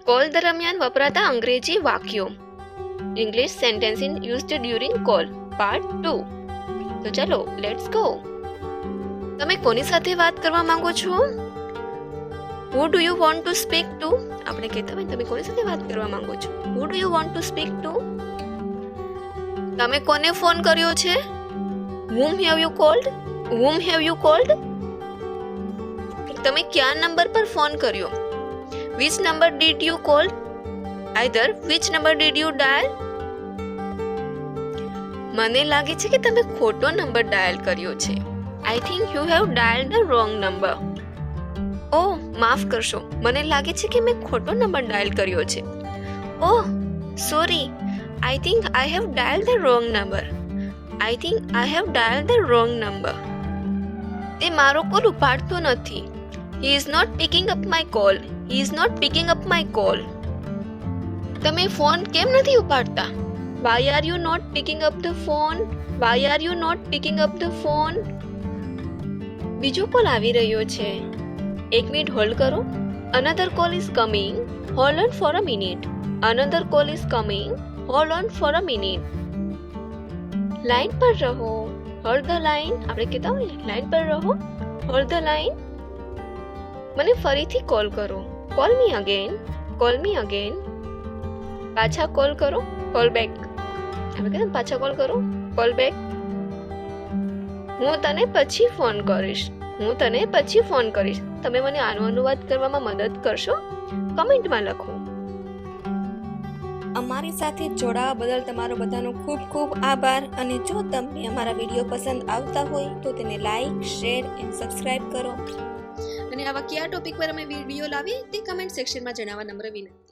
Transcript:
Call દરમિયાન વપરાતા અંગ્રેજી વાક્યો. English sentences used during call part 2. તો ચલો લેટ્સ ગો. તમે કોની સાથે વાત કરવા માંગો છો? Who do you want to speak to? આપણે કહેતા હોય તમે કોની સાથે વાત કરવા માંગો છો? Who do you want to speak to? તમે કોને ફોન કર્યો છે? Whom have you called? Whom have you called? તમે કયા નંબર પર ફોન કર્યો? Which number did you call? Either which number did you dial? મને લાગે છે કે તમે ખોટો નંબર ડાયલ કર્યો છે. I think you have dialed the wrong number. ઓહ, માફ કરશો, મને લાગે છે કે મેં ખોટો નંબર ડાયલ કર્યો છે. ઓહ, sorry, I think I have dialed the wrong number. I think I have dialed the wrong number. તે મારો કોલ ઉપાડતો નથી. He is not picking up my call. He is not picking up my call. તમે phone કેમ નથી ઉપાડતા? Why are you not picking up the phone? Why are you not picking up the phone? બીજો call આવી રહ્યો છે. એક minute hold કરો. Another call is coming. Hold on for a minute. Another call is coming. Hold on for a minute. Line પર રહો. Hold the line. આપણે કહેતા હોય લાઈન પર રહો. Hold the line. મને ફરીથી કોલ કરો. Call me again. Call me again. પાછા કોલ કરો. Call back. આપણે કહેતા પાછા કોલ કરો. Call back. હું તને પછી ફોન કરીશ. હું તને પછી ફોન કરીશ. તમે મને આનો અનુવાદ કરવામાં મદદ કરશો? કમેન્ટમાં લખો. અમારી સાથે જોડાવા બદલ તમારો બધાનો ખૂબ ખૂબ આભાર. અને જો તમને અમારા વિડીયો પસંદ આવતા હોય તો તેને લાઈક, શેર એન્ડ સબસ્ક્રાઇબ કરો. અને આવા કયા ટોપિક પર અમે વિડીયો લાવીએ તે કમેન્ટ સેક્શનમાં જણાવવા નમ્ર વિનંતી.